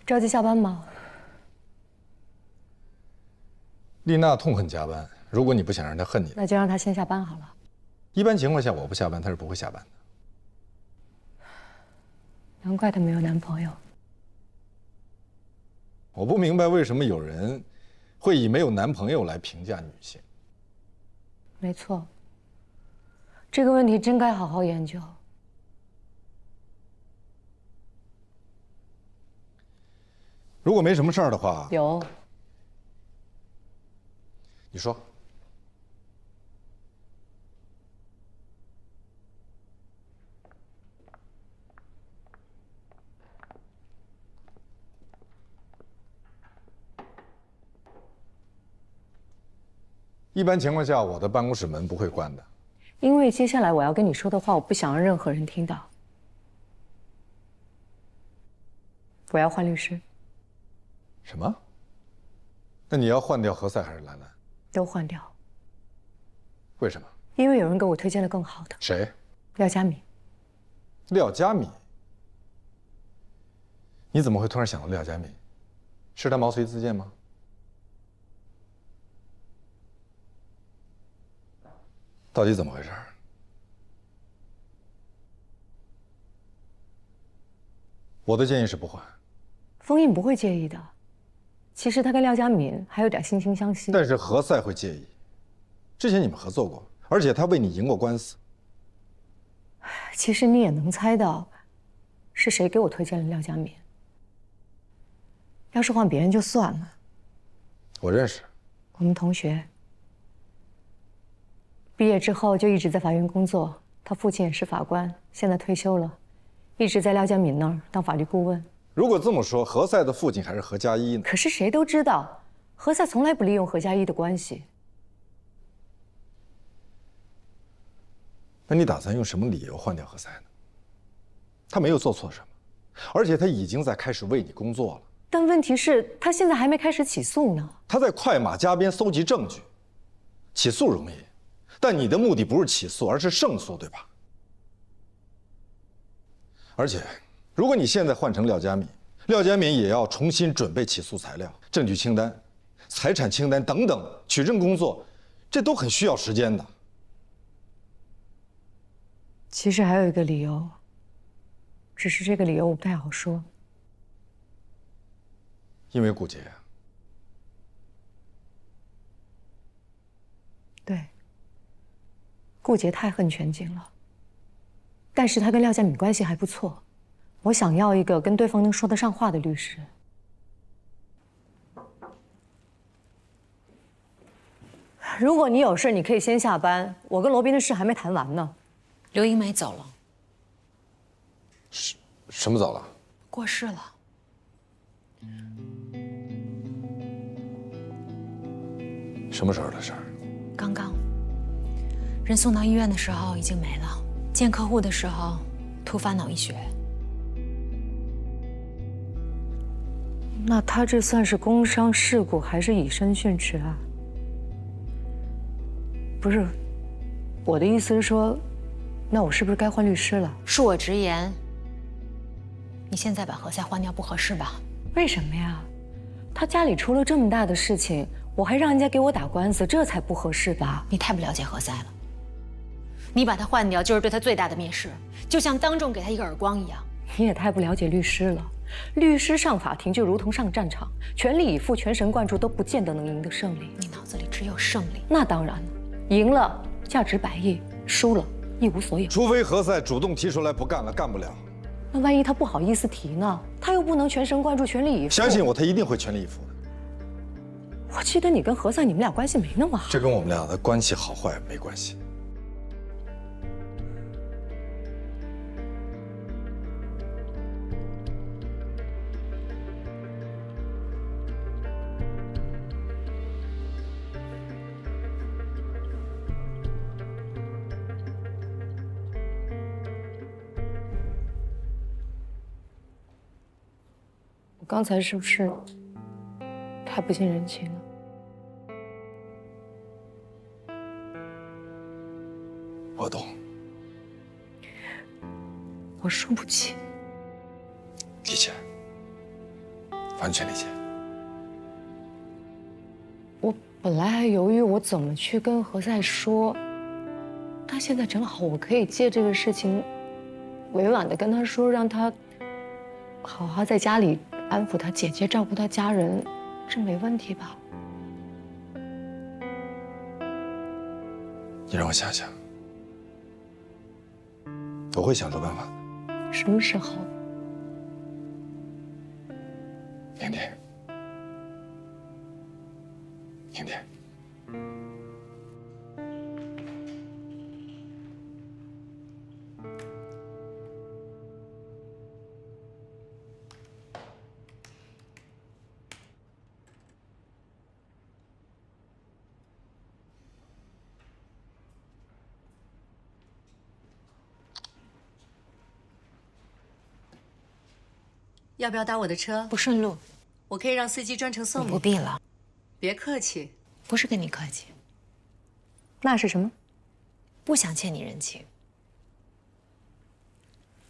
着急下班吗？丽娜痛恨加班，如果你不想让她恨你，那就让她先下班好了。一般情况下我不下班，她是不会下班的。难怪她没有男朋友。我不明白为什么有人会以没有男朋友来评价女性。没错，这个问题真该好好研究。如果没什么事儿的话，有。你说。一般情况下，我的办公室门不会关的。因为接下来我要跟你说的话，我不想让任何人听到。我要换律师。什么？那你要换掉何塞还是兰兰？都换掉。为什么？因为有人给我推荐了更好的。谁？廖佳敏。廖佳敏？你怎么会突然想到廖佳敏？是他毛遂自荐吗？到底怎么回事？我的建议是不换。封印不会介意的。其实他跟廖佳敏还有点惺惺相惜。但是何塞会介意。之前你们合作过，而且他为你赢过官司。其实你也能猜到，是谁给我推荐了廖佳敏。要是换别人就算了。我认识。我们同学。毕业之后就一直在法院工作，他父亲也是法官，现在退休了，一直在廖佳敏那儿当法律顾问。如果这么说，何塞的父亲还是何佳一呢？可是谁都知道，何塞从来不利用何佳一的关系。那你打算用什么理由换掉何塞呢？他没有做错什么，而且他已经在开始为你工作了。但问题是，他现在还没开始起诉呢。他在快马加鞭搜集证据，起诉容易，但你的目的不是起诉，而是胜诉，对吧？而且，如果你现在换成廖佳敏，廖佳敏也要重新准备起诉材料、证据清单、财产清单等等取证工作，这都很需要时间的。其实还有一个理由，只是这个理由我不太好说。因为顾杰。对，顾杰太恨全景了，但是他跟廖佳敏关系还不错，我想要一个跟对方能说得上话的律师。如果你有事，你可以先下班，我跟罗宾的事还没谈完呢。刘英梅走了。什么走了？过世了。什么时候的事儿？刚刚。人送到医院的时候已经没了，见客户的时候突发脑溢血。那他这算是工伤事故还是以身殉职啊？不是，我的意思是说，那我是不是该换律师了？恕我直言，你现在把何塞换掉不合适吧？为什么呀？他家里出了这么大的事情，我还让人家给我打官司，这才不合适吧？你太不了解何塞了。你把他换掉就是对他最大的蔑视，就像当众给他一个耳光一样。你也太不了解律师了。律师上法庭就如同上战场，全力以赴、全神贯注都不见得能赢得胜利。你脑子里只有胜利。那当然了，赢了价值100亿，输了一无所有。除非何塞主动提出来不干了，干不了。那万一他不好意思提呢？他又不能全神贯注、全力以赴。相信我，他一定会全力以赴的。我记得你跟何塞你们俩关系没那么好。这跟我们俩的关系好坏没关系。我刚才是不是太不近人情了？我懂。我输不起。理解。完全理解。我本来还犹豫我怎么去跟何塞说，但现在正好我可以借这个事情，委婉的跟他说，让他好好在家里安抚他姐姐，照顾他家人，这没问题吧？你让我想想，我会想出办法的。什么时候？明天。明天。要不要搭我的车？不顺路，我可以让司机专程送你。不必了。别客气，不是跟你客气，那是什么？不想欠你人情。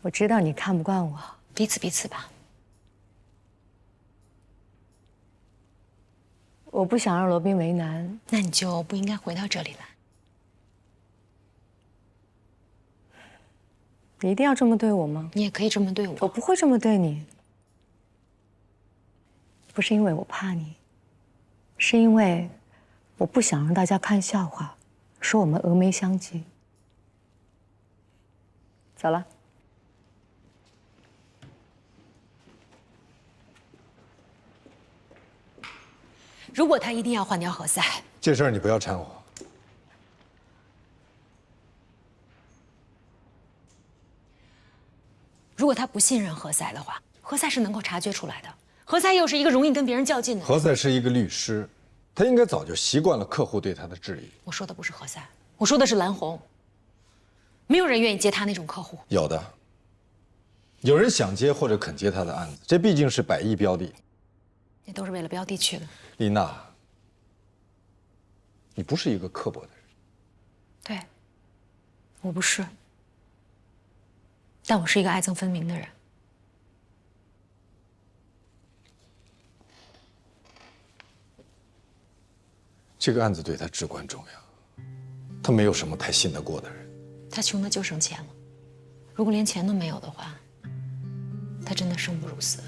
我知道你看不惯我，彼此彼此吧。我不想让罗宾为难，那你就不应该回到这里来。你一定要这么对我吗？你也可以这么对我。我不会这么对你。不是因为我怕你，是因为我不想让大家看笑话，说我们峨眉相忌。走了。如果他一定要换掉何塞，这事儿你不要掺和。如果他不信任何塞的话，何塞是能够察觉出来的。何塞又是一个容易跟别人较劲的人。何塞是一个律师，他应该早就习惯了客户对他的质疑。我说的不是何塞，我说的是蓝红。没有人愿意接他那种客户。有的，有人想接或者肯接他的案子，这毕竟是百亿标的。那都是为了标的去的。丽娜，你不是一个刻薄的人。对，我不是，但我是一个爱憎分明的人。这个案子对他至关重要，他没有什么太信得过的人。他穷的就剩钱了，如果连钱都没有的话，他真的生不如死。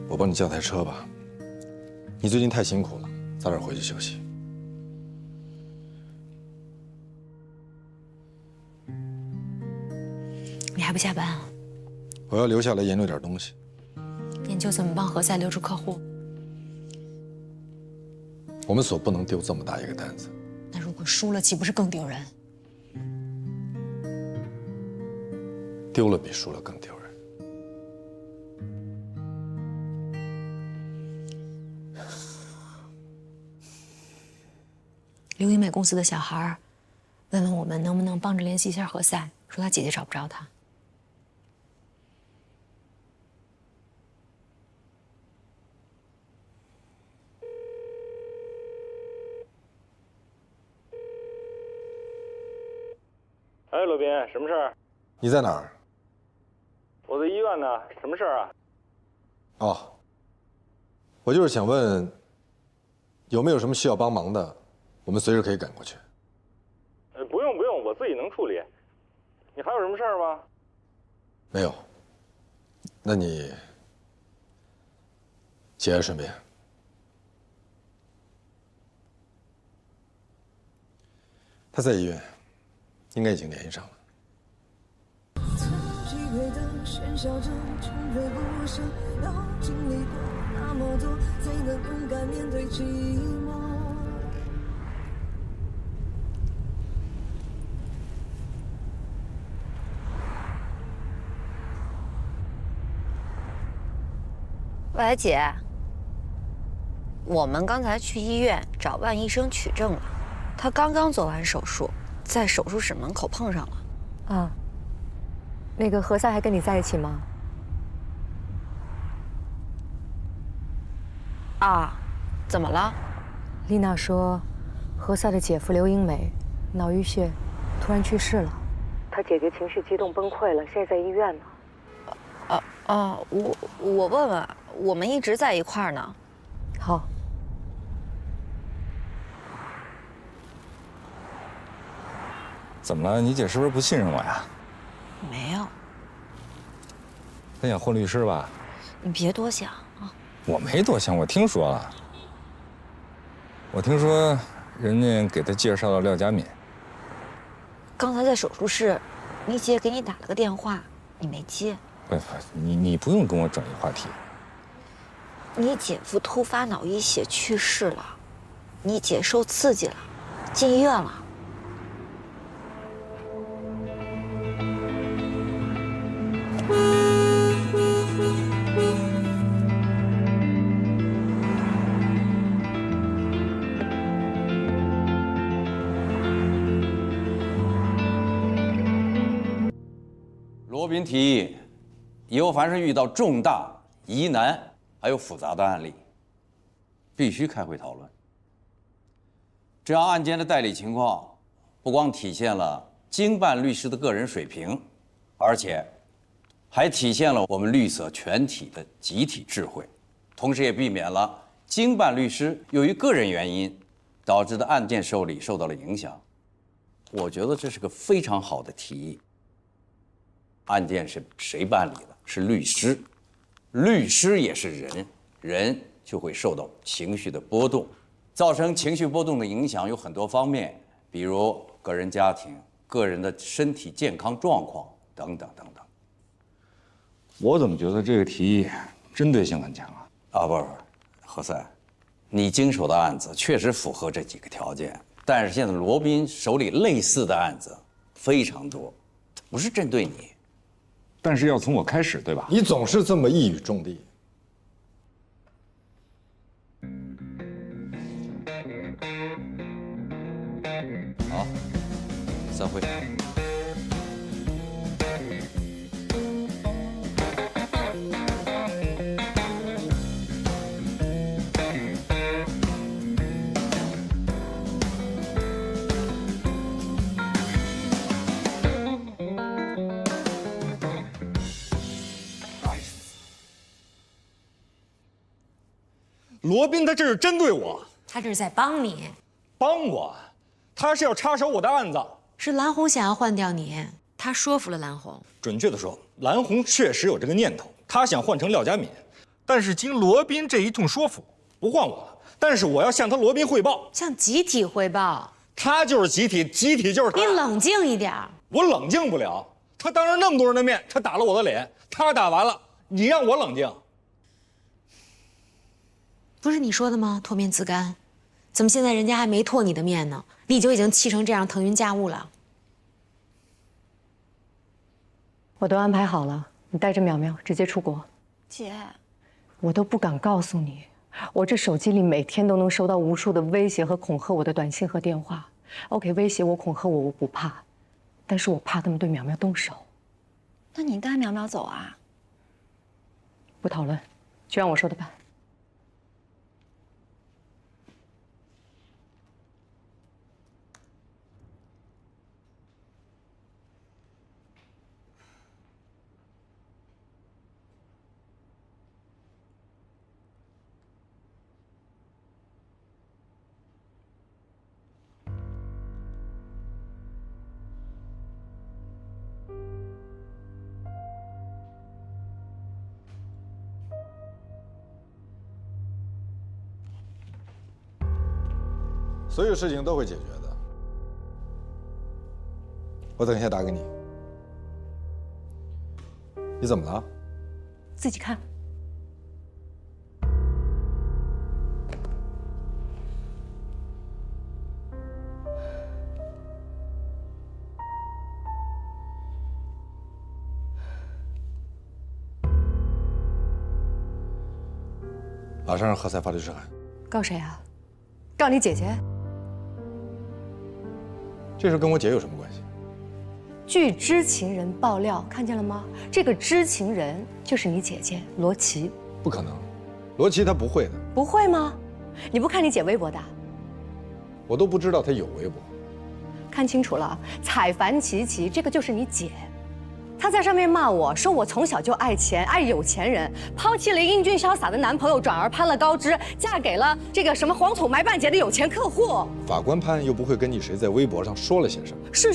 我帮你叫台车吧，你最近太辛苦了，早点回去休息。你还不下班啊？我要留下来研究点东西。研究怎么帮何塞留住客户。我们所不能丢这么大一个单子。那如果输了，岂不是更丢人？丢了比输了更丢人。刘英美公司的小孩问问我们能不能帮着联系一下何塞，说他姐姐找不着他。哎，罗宾，什么事儿？你在哪儿？我在医院呢，什么事儿啊？哦，我就是想问，有没有什么需要帮忙的，我们随时可以赶过去。不用不用，我自己能处理。你还有什么事儿吗？没有。那你节哀顺变。他在医院，应该已经联系上了。喂，姐，我们刚才去医院找万医生取证了，他刚刚做完手术，在手术室门口碰上了。啊，那个何塞还跟你在一起吗？啊，怎么了？丽娜说，何塞的姐夫刘英美脑淤血，突然去世了。他姐姐情绪激动崩溃了，现在在医院呢。我问问，我们一直在一块儿呢。好。怎么了？你姐是不是不信任我呀？没有，她想混律师吧？你别多想啊。我没多想，我听说了。我听说人家给她介绍了廖佳敏。刚才在手术室，你姐给你打了个电话，你没接。不，你不用跟我转移话题。你姐夫突发脑溢血去世了，你姐受刺激了，进医院了。罗宾提议，以后凡是遇到重大疑难还有复杂的案例，必须开会讨论。这样案件的代理情况，不光体现了经办律师的个人水平，而且还体现了我们律所全体的集体智慧，同时也避免了经办律师由于个人原因导致的案件受理受到了影响。我觉得这是个非常好的提议。案件是谁办理的？是律师，律师也是人，人就会受到情绪的波动，造成情绪波动的影响有很多方面，比如个人家庭、个人的身体健康状况等等等等。我怎么觉得这个提议针对性很强啊？不，何塞，你经手的案子确实符合这几个条件，但是现在罗宾手里类似的案子非常多，不是针对你。但是要从我开始，对吧？你总是这么一语中的。好，散会。罗宾他这是针对我，他这是在帮你，帮我，他是要插手我的案子。是蓝红想要换掉你，他说服了蓝红。准确的说，蓝红确实有这个念头，他想换成廖佳敏，但是经罗宾这一通说服，不换我了。但是我要向他罗宾汇报，向集体汇报。他就是集体，集体就是他。你冷静一点。我冷静不了，他当着那么多人的面，他打了我的脸，他打完了，你让我冷静。不是你说的吗？脱面自干，怎么现在人家还没脱你的面呢？你就已经气成这样，腾云驾雾了。我都安排好了，你带着淼淼直接出国。姐，我都不敢告诉你，我这手机里每天都能收到无数的威胁和恐吓我的短信和电话。OK， 威胁我、恐吓我，我不怕，但是我怕他们对淼淼动手。那你带淼淼走啊？不讨论，就按我说的办。所有事情都会解决的。我等一下打给你。你怎么了？自己看。马上让何塞发律师函。告谁啊？告你姐姐？这事跟我姐有什么关系？据知情人爆料，看见了吗？这个知情人就是你姐姐罗琦。不可能，罗琦他不会的。不会吗？你不看你姐微博的？我都不知道他有微博。看清楚了，采樊琪琪这个就是你姐。她在上面骂我说我从小就爱钱，爱有钱人，抛弃了英俊潇洒的男朋友，转而攀了高枝，嫁给了这个什么黄土埋半截的有钱客户。法官判又不会根据谁在微博上说了些什么。是，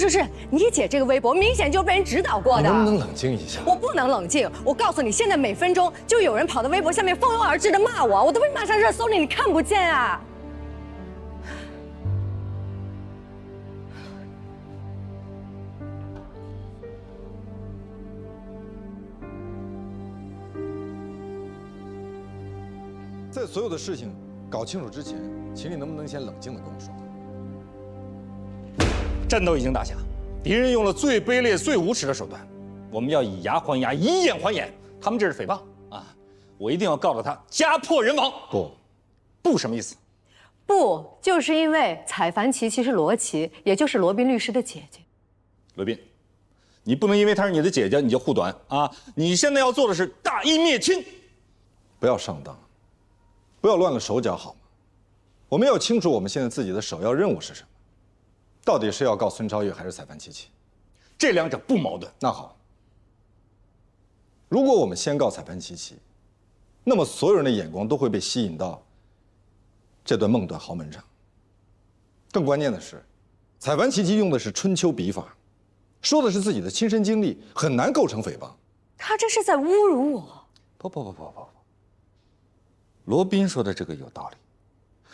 你姐这个微博明显就被人指导过的。能不能冷静一下？我不能冷静，我告诉你，现在每分钟就有人跑到微博下面蜂拥而至的骂我，我都被骂上热搜了，你看不见啊？在所有的事情搞清楚之前，请你能不能先冷静地跟我说话？战斗已经打下，敌人用了最卑劣、最无耻的手段，我们要以牙还牙，以眼还眼。他们这是诽谤啊！我一定要告到他家破人亡。不什么意思？不，就是因为采樊琪琪是罗琦，也就是罗宾律师的姐姐。罗宾，你不能因为她是你的姐姐你就护短啊！你现在要做的是大义灭亲，不要上当。不要乱了手脚，好吗？我们要清楚我们现在自己的首要任务是什么，到底是要告孙超越还是采樊琪琪？这两者不矛盾。那好，如果我们先告采樊琪琪，那么所有人的眼光都会被吸引到这段梦断豪门上。更关键的是，采樊琪琪用的是春秋笔法，说的是自己的亲身经历，很难构成诽谤。他这是在侮辱我。不，罗宾说的这个有道理。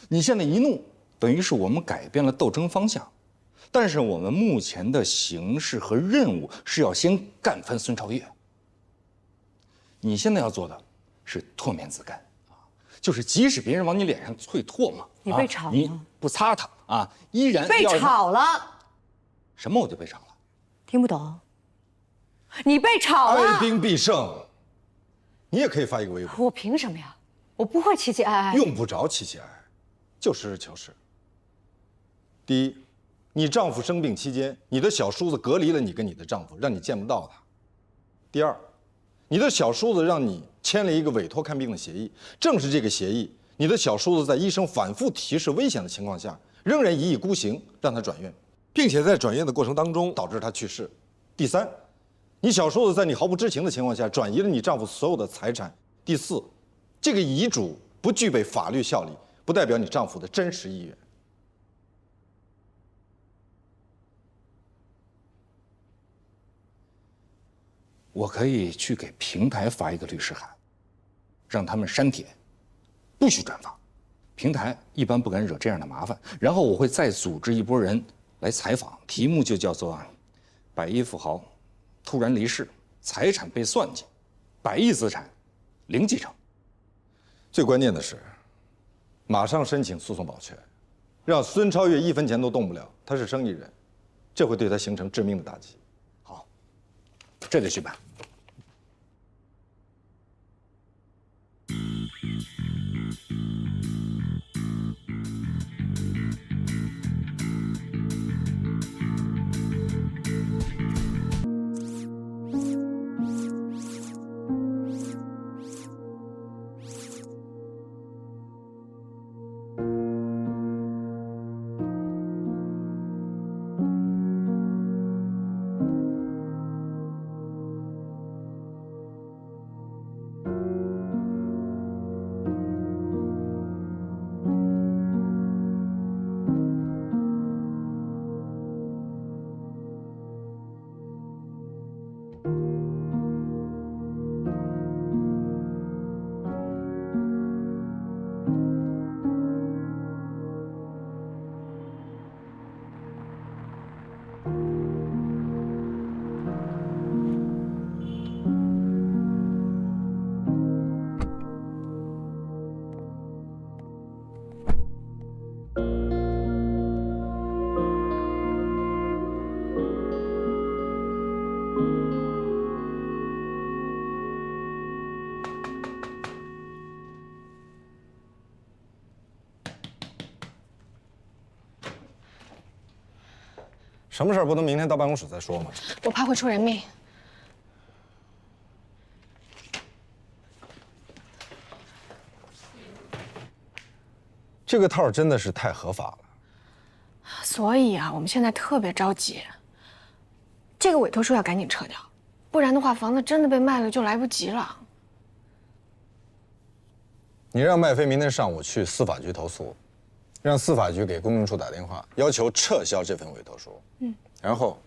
你现在一怒，等于是我们改变了斗争方向，但是我们目前的形势和任务是要先干翻孙超越。你现在要做的是唾面自干啊，就是即使别人往你脸上啐唾沫，你被炒了，你不擦它啊，依然被炒了。什么我就被炒了？听不懂。你被炒了。哀兵必胜，你也可以发一个微博。我凭什么呀？我不会期期哀哀。用不着期期哀哀，就实事求是。第一，你丈夫生病期间，你的小叔子隔离了你跟你的丈夫，让你见不到他。第二，你的小叔子让你签了一个委托看病的协议，正是这个协议，你的小叔子在医生反复提示危险的情况下，仍然一意孤行，让他转院，并且在转院的过程当中导致他去世。第三，你小叔子在你毫不知情的情况下转移了你丈夫所有的财产。第四，这个遗嘱不具备法律效力，不代表你丈夫的真实意愿。我可以去给平台发一个律师函，让他们删帖，不许转发。平台一般不敢惹这样的麻烦。然后我会再组织一拨人来采访，题目就叫做“百亿富豪突然离世，财产被算计，100亿资产零继承”。最关键的是，马上申请诉讼保全，让孙超越1分钱都动不了。他是生意人，这会对他形成致命的打击。好，这就去办。什么事儿不能明天到办公室再说吗？我怕会出人命。这个套真的是太合法了。所以啊，我们现在特别着急，这个委托书要赶紧撤掉，不然的话，房子真的被卖了就来不及了。你让麦飞明天上午去司法局投诉，让司法局给公证处打电话，要求撤销这份委托书。然后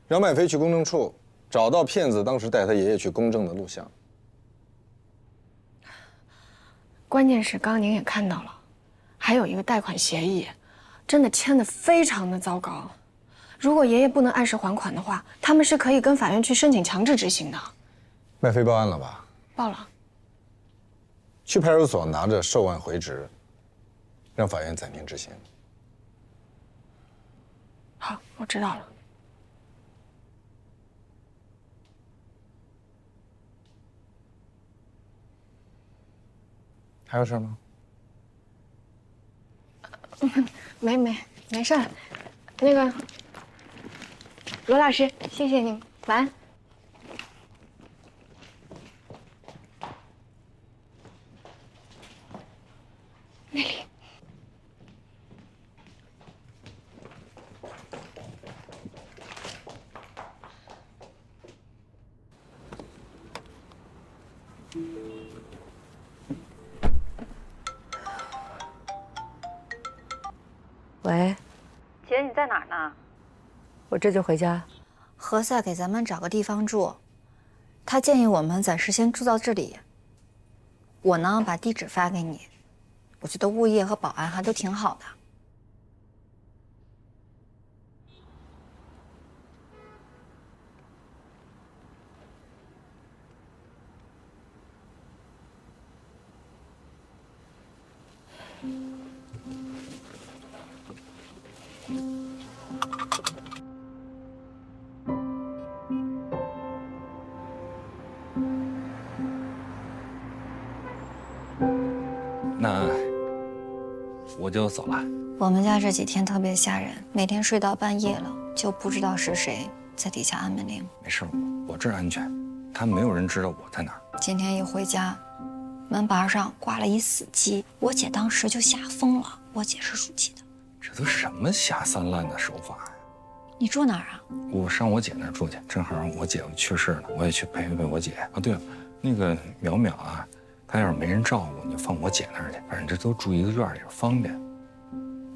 让麦飞去公证处找到骗子当时带他爷爷去公证的录像。关键是刚刚您也看到了，还有一个贷款协议，真的签得非常的糟糕。如果爷爷不能按时还款的话，他们是可以跟法院去申请强制执行的。麦飞报案了吧？报了。去派出所拿着受案回执，让法院暂停执行。好，我知道了。还有事吗？没事儿。那个罗老师，谢谢您，晚安。那里。喂，姐，你在哪儿呢？我这就回家。何塞给咱们找个地方住，他建议我们暂时先住到这里。我呢，把地址发给你。我觉得物业和保安还都挺好的。那我就走了。我们家这几天特别吓人，每天睡到半夜了，就不知道是谁在底下按门铃。没事，我这儿安全，他没有人知道我在哪儿。今天一回家，门把上挂了一死鸡，我姐当时就吓疯了。我姐是属鸡的。这都什么下三滥的手法呀！你住哪儿啊？我上我姐那儿住去，正好我姐夫去世了，我也去陪陪我姐。啊，对了，那个淼淼啊，她要是没人照顾，你就放我姐那儿去，反正这都住一个院里，方便。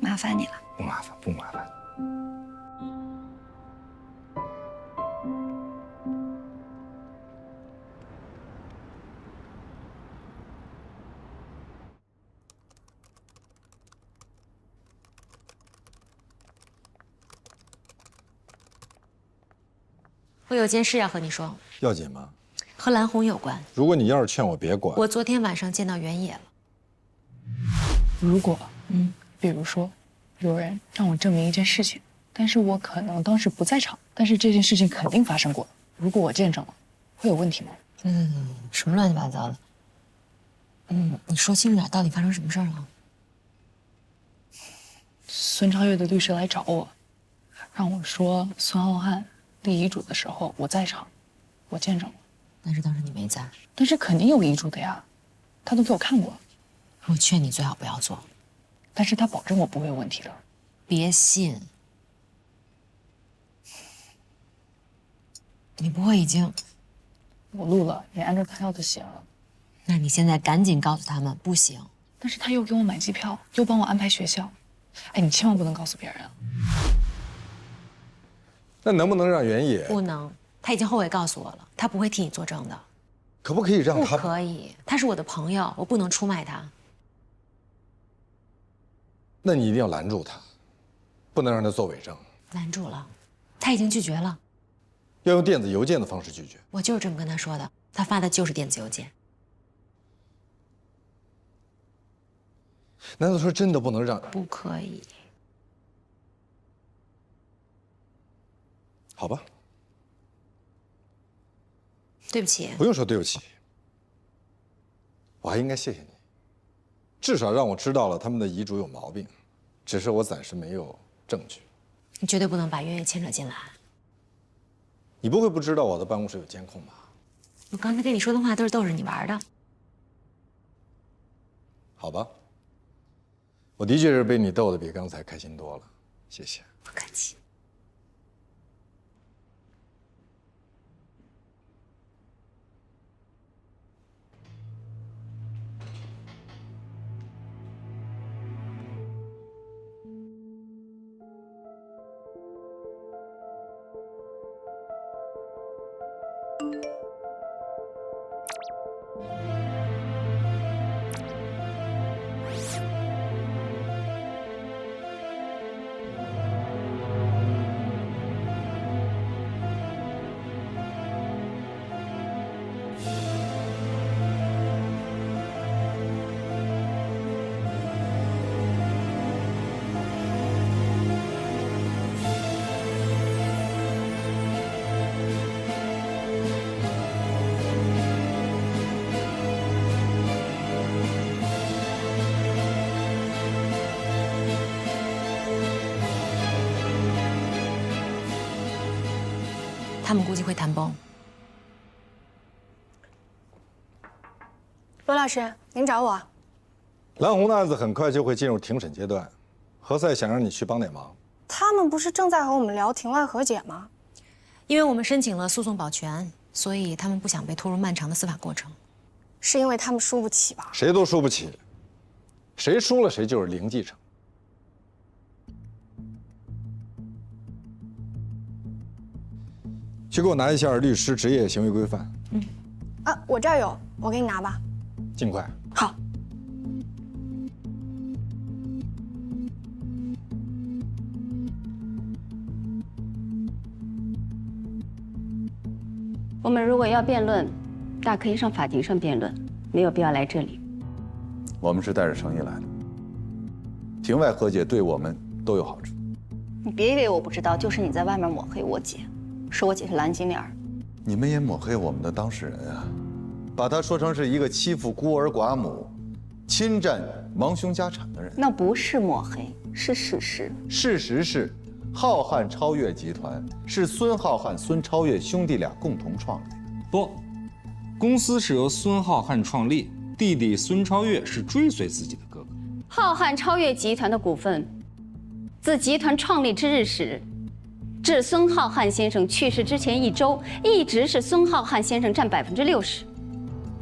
麻烦你了。不麻烦，不麻烦。我有件事要和你说，要紧吗？和蓝红有关。如果你要是劝我别管，我昨天晚上见到原野了。如果，比如说，有人让我证明一件事情，但是我可能当时不在场，但是这件事情肯定发生过。如果我见证了，会有问题吗？什么乱七八糟的？你说清楚点，到底发生什么事儿了？孙超越的律师来找我，让我说孙浩瀚立遗嘱的时候我在场，我见证了。但是当时你没在。但是肯定有遗嘱的呀，他都给我看过。我劝你最好不要做。但是他保证我不会有问题的。别信。你不会已经……我录了，也按照他要的写了。那你现在赶紧告诉他们，不行。但是他又给我买机票，又帮我安排学校。哎，你千万不能告诉别人啊。那能不能让原野？不能，他已经后悔告诉我了，他不会替你作证的。可不可以让他？不可以，他是我的朋友，我不能出卖他。那你一定要拦住他，不能让他做伪证。拦住了，他已经拒绝了。要用电子邮件的方式拒绝。我就是这么跟他说的，他发的就是电子邮件。难道说真的不能让？不可以。好吧。对不起。不用说对不起，我还应该谢谢你，至少让我知道了他们的遗嘱有毛病，只是我暂时没有证据。你绝对不能把原野牵扯进来。你不会不知道我的办公室有监控吧？我刚才跟你说的话都是逗着你玩的。好吧，我的确是被你逗得比刚才开心多了。谢谢。不客气。他们估计会谈崩。罗老师，您找我？蓝红的案子很快就会进入庭审阶段，何塞想让你去帮点忙。他们不是正在和我们聊庭外和解吗？因为我们申请了诉讼保全，所以他们不想被拖入漫长的司法过程。是因为他们输不起吧？谁都输不起，谁输了谁就是零继承。去给我拿一下律师职业行为规范。啊，我这儿有，我给你拿吧。尽快。好。我们如果要辩论，大可以上法庭上辩论，没有必要来这里。我们是带着诚意来的，庭外和解对我们都有好处。你别以为我不知道，就是你在外面抹黑我姐，说我姐是蓝金莲。你们也抹黑我们的当事人啊，把他说成是一个欺负孤儿寡母、侵占亡兄家产的人。那不是抹黑，是事实。事实是，浩瀚超越集团是孙浩瀚、孙超越兄弟俩共同创立的。不，公司是由孙浩瀚创立，弟弟孙超越是追随自己的哥哥。浩瀚超越集团的股份，自集团创立之日始，至孙浩瀚先生去世之前1周，一直是孙浩瀚先生占60%，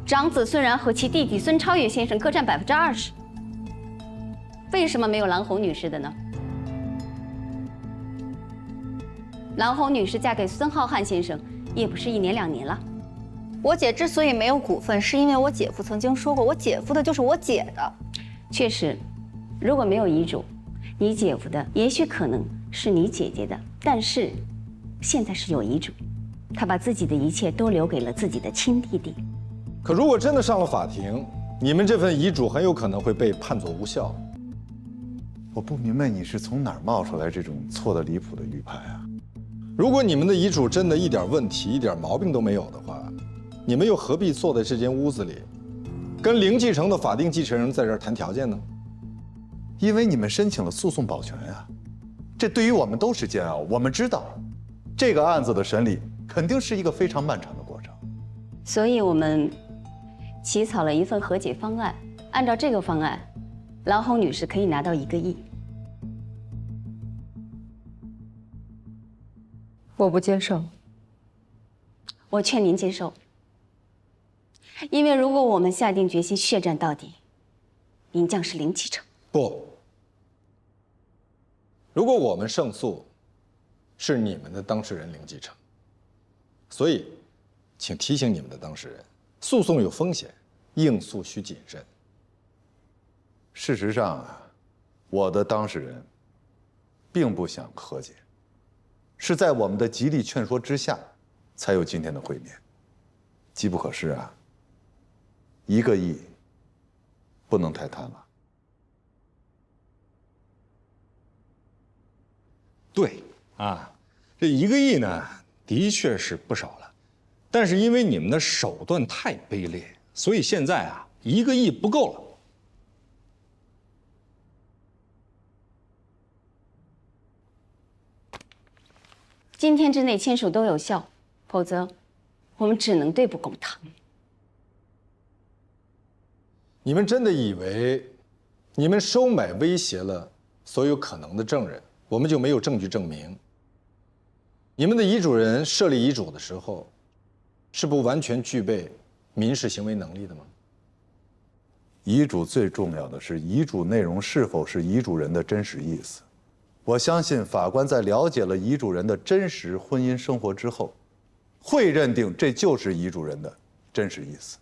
长子孙然和其弟弟孙超越先生各占20%。为什么没有蓝红女士的呢？蓝红女士嫁给孙浩瀚先生，也不是1年2年了。我姐之所以没有股份，是因为我姐夫曾经说过，我姐夫的就是我姐的。确实，如果没有遗嘱，你姐夫的也许可能是你姐姐的，但是现在是有遗嘱，他把自己的一切都留给了自己的亲弟弟。可如果真的上了法庭，你们这份遗嘱很有可能会被判作无效。我不明白你是从哪儿冒出来这种错得离谱的预判啊！如果你们的遗嘱真的一点问题、一点毛病都没有的话，你们又何必坐在这间屋子里，跟零继承的法定继承人在这儿谈条件呢？因为你们申请了诉讼保全啊，这对于我们都是煎熬。我们知道，这个案子的审理肯定是一个非常漫长的过程，所以我们起草了一份和解方案。按照这个方案，蓝红女士可以拿到1个亿。我不接受。我劝您接受，因为如果我们下定决心血战到底，您将是零继承。不，如果我们胜诉，是你们的当事人零继承。所以，请提醒你们的当事人，诉讼有风险，应诉需谨慎。事实上啊，我的当事人并不想和解，是在我们的极力劝说之下，才有今天的会面。机不可失啊，1个亿不能太贪了。对啊，这1个亿呢，的确是不少了，但是因为你们的手段太卑劣，所以现在啊，1个亿不够了。今天之内签署都有效，否则我们只能对簿公堂。你们真的以为你们收买威胁了所有可能的证人，我们就没有证据证明你们的遗嘱人设立遗嘱的时候，是不完全具备民事行为能力的吗？遗嘱最重要的是遗嘱内容是否是遗嘱人的真实意思。我相信法官在了解了遗嘱人的真实婚姻生活之后，会认定这就是遗嘱人的真实意思。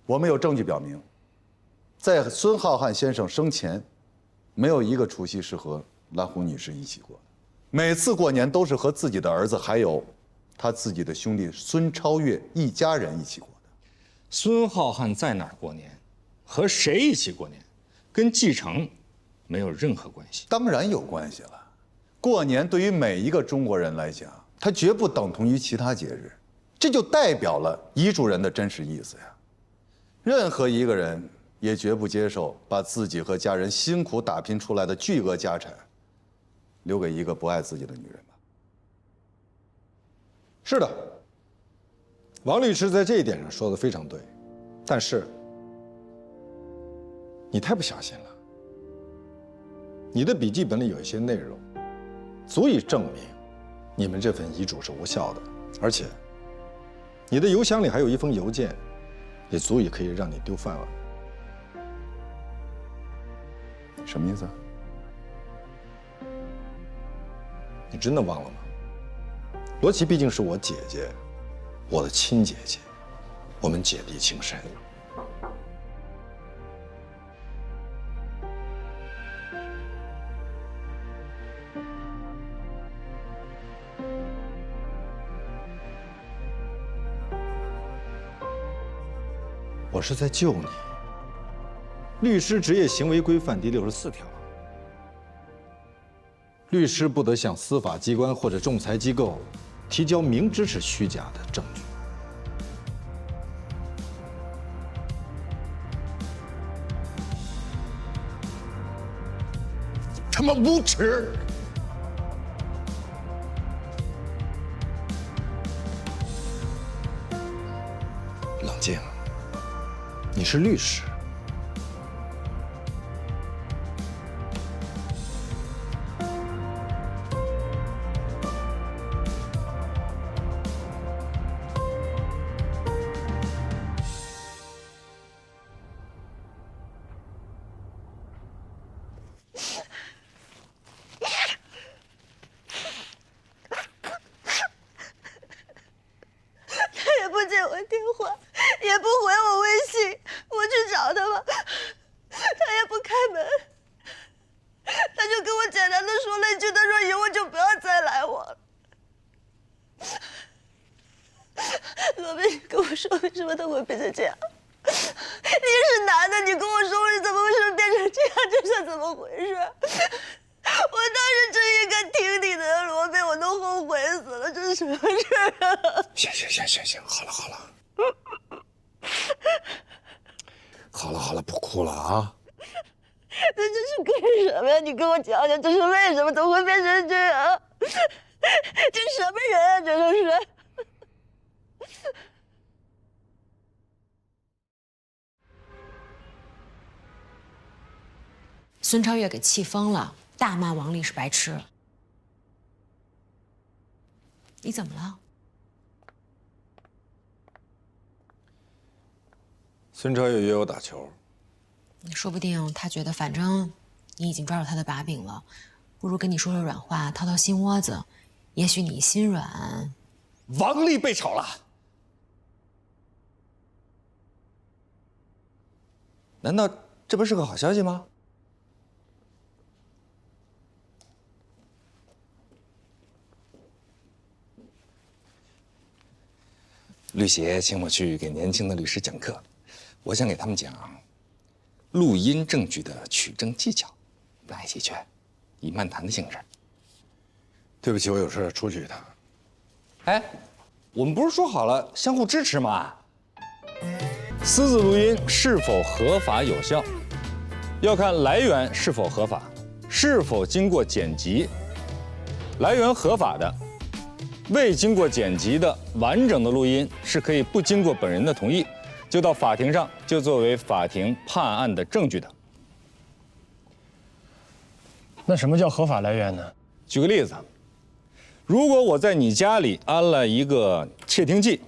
我们有证据表明，在孙浩瀚先生生前，没有一个除夕是和蓝湖女士一起过的，每次过年都是和自己的儿子还有他自己的兄弟孙超越一家人一起过的。孙浩瀚在哪儿过年，和谁一起过年，跟继承没有任何关系。当然有关系了。过年对于每一个中国人来讲，它绝不等同于其他节日，这就代表了遗嘱人的真实意思呀。任何一个人也绝不接受把自己和家人辛苦打拼出来的巨额家产，留给一个不爱自己的女人吧。是的，王律师在这一点上说的非常对，但是你太不小心了。你的笔记本里有一些内容，足以证明你们这份遗嘱是无效的，而且你的邮箱里还有一封邮件，也足以可以让你丢饭碗。什么意思？你真的忘了吗？罗琦毕竟是我姐姐，我的亲姐姐，我们姐弟情深。我是在救你。律师职业行为规范第64条，律师不得向司法机关或者仲裁机构提交明知是虚假的证据。他妈无耻！冷静，你是律师。行，好了，不哭了啊！这是干什么呀？你跟我讲讲，这是为什么？怎么会变成这样？这什么人啊？这都是。孙超越给气疯了，大骂王丽是白痴。你怎么了？孙超越约我打球，说不定他觉得反正你已经抓住他的把柄了，不如跟你说说软话，掏掏心窝子，也许你心软。王丽被炒了，难道这不是个好消息吗？律协请我去给年轻的律师讲课，我想给他们讲录音证据的取证技巧，来一起去，以漫谈的性质。对不起，我有事出去一趟。哎，我们不是说好了相互支持吗？私自录音是否合法有效，要看来源是否合法，是否经过剪辑。来源合法的，未经过剪辑的完整的录音是可以不经过本人的同意，就到法庭上就作为法庭判案的证据的。那什么叫合法来源呢？举个例子，如果我在你家里安了一个窃听器，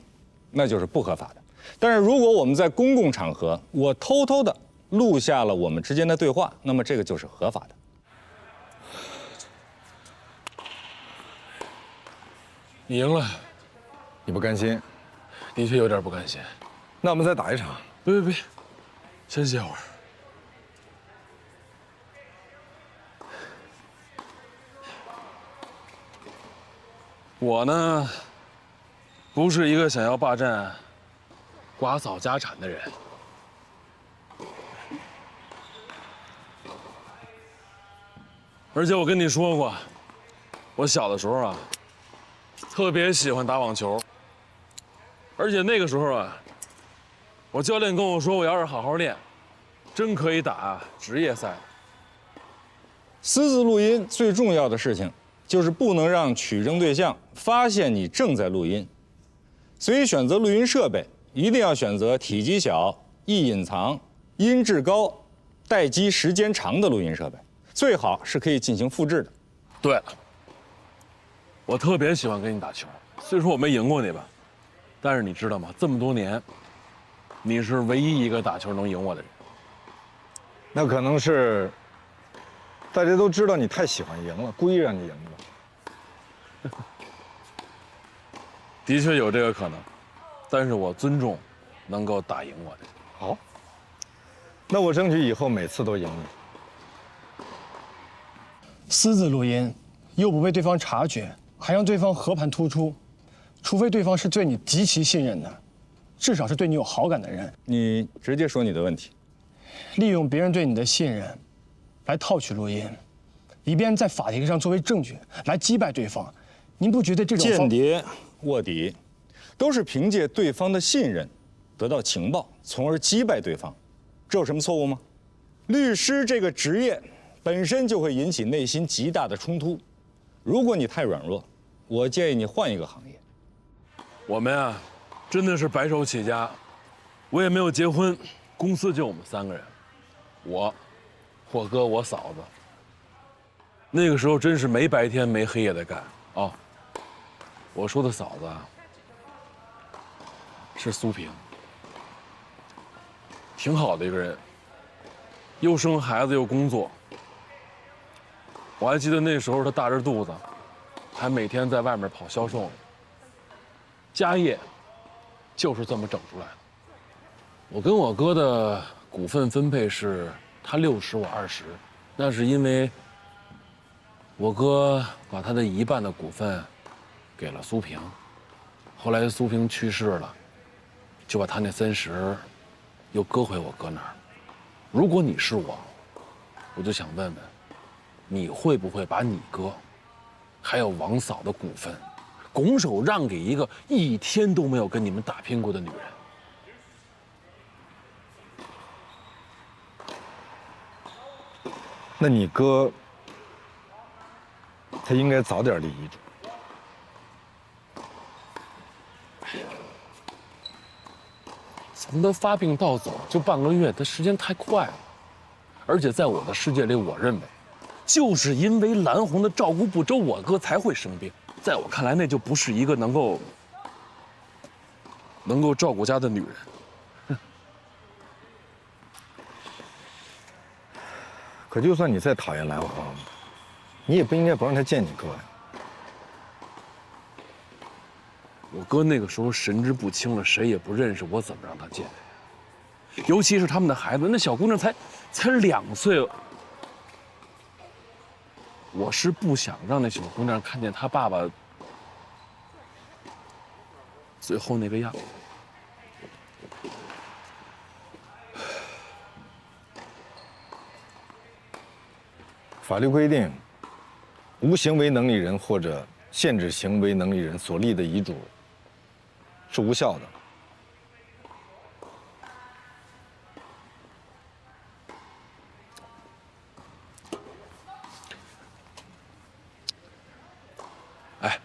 那就是不合法的。但是如果我们在公共场合，我偷偷的录下了我们之间的对话，那么这个就是合法的。你赢了，你不甘心？的确有点不甘心。那我们再打一场。别，先歇会儿。我呢，不是一个想要霸占寡嫂家产的人。而且我跟你说过，我小的时候啊，特别喜欢打网球。而且那个时候啊，我教练跟我说，我要是好好练，真可以打职业赛。私自录音最重要的事情，就是不能让取证对象发现你正在录音。所以选择录音设备，一定要选择体积小、易隐藏、音质高、待机时间长的录音设备，最好是可以进行复制的。对了，我特别喜欢跟你打球，虽说我没赢过你吧，但是你知道吗？这么多年，你是唯一一个打球能赢我的人。那可能是大家都知道你太喜欢赢了，故意让你赢的。的确有这个可能，但是我尊重能够打赢我的人。好，那我争取以后每次都赢你。私自录音，又不被对方察觉，还让对方和盘突出，除非对方是对你极其信任的，至少是对你有好感的人。你直接说你的问题。利用别人对你的信任，来套取录音，以便在法庭上作为证据来击败对方。您不觉得这种间谍、卧底，都是凭借对方的信任得到情报，从而击败对方，这有什么错误吗？律师这个职业本身就会引起内心极大的冲突。如果你太软弱，我建议你换一个行业。我们啊，真的是白手起家，我也没有结婚，公司就我们3个人，我哥、我嫂子。那个时候真是没白天没黑夜的干啊。我说的嫂子啊，是苏萍，挺好的一个人，又生孩子又工作。我还记得那时候她大着肚子，还每天在外面跑销售呢。家业就是这么整出来的。我跟我哥的股份分配是他60我20，那是因为我哥把他的1半的股份给了苏萍，后来苏萍去世了，就把他那30又搁回我哥那儿。如果你是我就想问问，你会不会把你哥还有王嫂的股份拱手让给一个一天都没有跟你们打拼过的女人？那你哥，他应该早点立遗嘱。从他发病到走就半个月，他时间太快了。而且在我的世界里，我认为，就是因为蓝红的照顾不周，我哥才会生病。在我看来，那就不是一个能够照顾家的女人。可就算你再讨厌蓝红，你也不应该不让他见你哥呀。我哥那个时候神志不清了，谁也不认识，我怎么让他见？尤其是他们的孩子，那小姑娘才2岁。我是不想让那小姑娘看见她爸爸最后那个样子。法律规定，无行为能力人或者限制行为能力人所立的遗嘱是无效的。哎，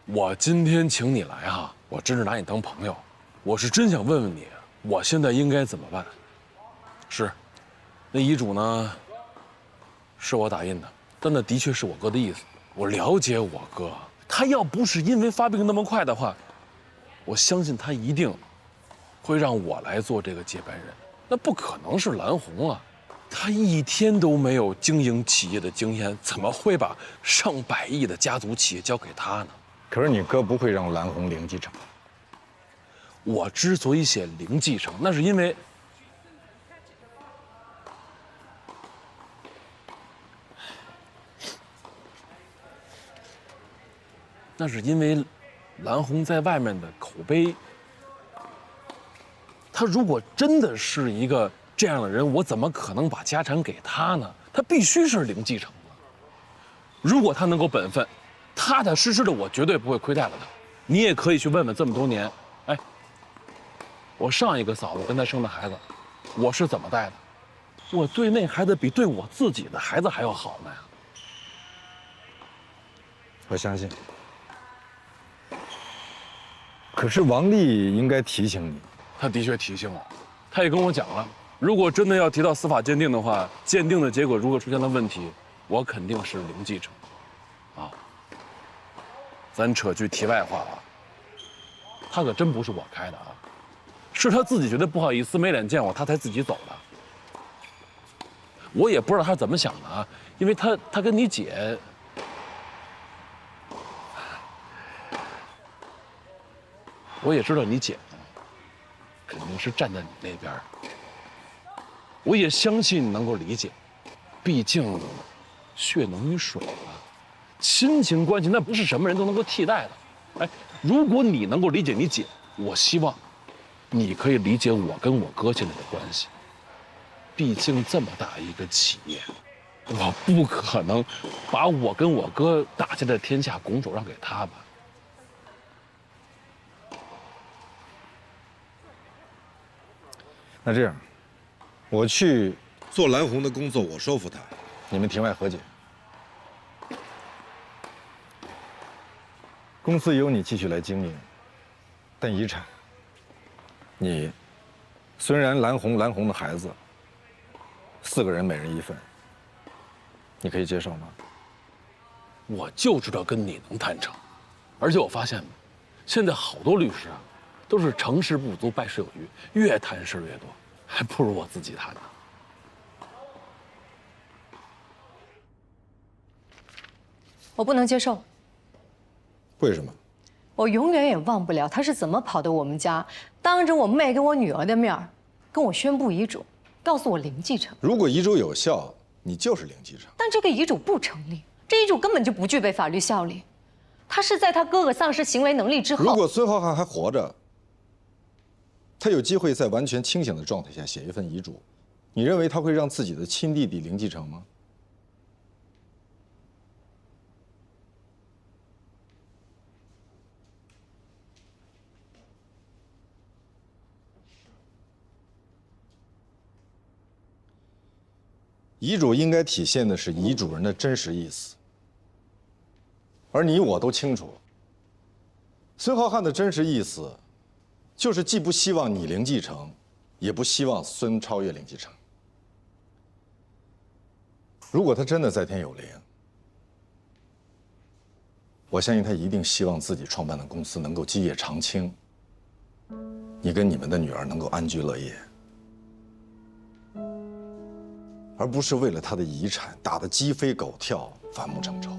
我今天请你来哈，我真是拿你当朋友，我是真想问问你，我现在应该怎么办？是，那遗嘱呢？是我打印的，但那的确是我哥的意思。我了解我哥，他要不是因为发病那么快的话，我相信他一定会让我来做这个接班人。那不可能是蓝红啊，他一天都没有经营企业的经验，怎么会把上百亿的家族企业交给他呢？可是你哥不会让蓝红零继承。我之所以写零继承，那是因为蓝红在外面的口碑。他如果真的是一个这样的人，我怎么可能把家产给他呢？他必须是零继承的。如果他能够本分，踏踏实实的，我绝对不会亏待了他。你也可以去问问这么多年，哎，我上一个嫂子跟他生的孩子，我是怎么带的？我对那孩子比对我自己的孩子还要好呢呀。我相信。可是王丽应该提醒你。他的确提醒我，他也跟我讲了，如果真的要提到司法鉴定的话，鉴定的结果如果出现了问题，我肯定是零继承。啊，咱扯句题外话啊，他可真不是我开的啊，是他自己觉得不好意思没脸见我，他才自己走的。我也不知道他怎么想的啊，因为他跟你姐，我也知道你姐肯定是站在你那边，我也相信你能够理解，毕竟血浓于水啊，亲情关系那不是什么人都能够替代的。哎，如果你能够理解你姐，我希望你可以理解我跟我哥现在的关系。毕竟这么大一个企业，我不可能把我跟我哥打下的天下拱手让给他吧。那这样，我去做蓝红的工作，我说服他，你们庭外和解。公司由你继续来经营，但遗产，你虽然蓝红的孩子，4个人每人1份，你可以接受吗？我就知道跟你能谈成，而且我发现，现在好多律师啊，都是成事不足败事有余，越谈事越多，还不如我自己谈呢。我不能接受。为什么？我永远也忘不了他是怎么跑到我们家，当着我妹跟我女儿的面跟我宣布遗嘱，告诉我零继承。如果遗嘱有效，你就是零继承。但这个遗嘱不成立，这遗嘱根本就不具备法律效力。他是在他哥哥丧失行为能力之后。如果孙浩瀚还活着，他有机会在完全清醒的状态下写一份遗嘱，你认为他会让自己的亲弟弟零继承吗？遗嘱应该体现的是遗嘱人的真实意思，而你我都清楚，孙浩瀚的真实意思，就是既不希望你零继承，也不希望孙超越零继承。如果他真的在天有灵，我相信他一定希望自己创办的公司能够基业长青，你跟你们的女儿能够安居乐业。而不是为了他的遗产打得鸡飞狗跳、反目成仇，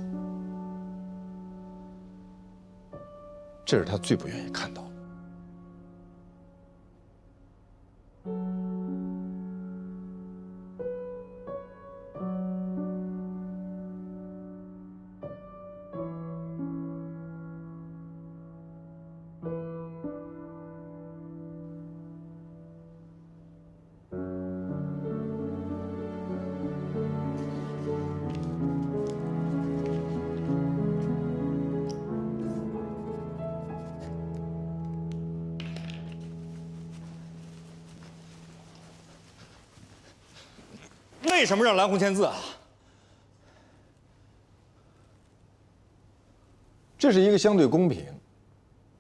这是他最不愿意看到的。为什么让蓝红签字啊？这是一个相对公平，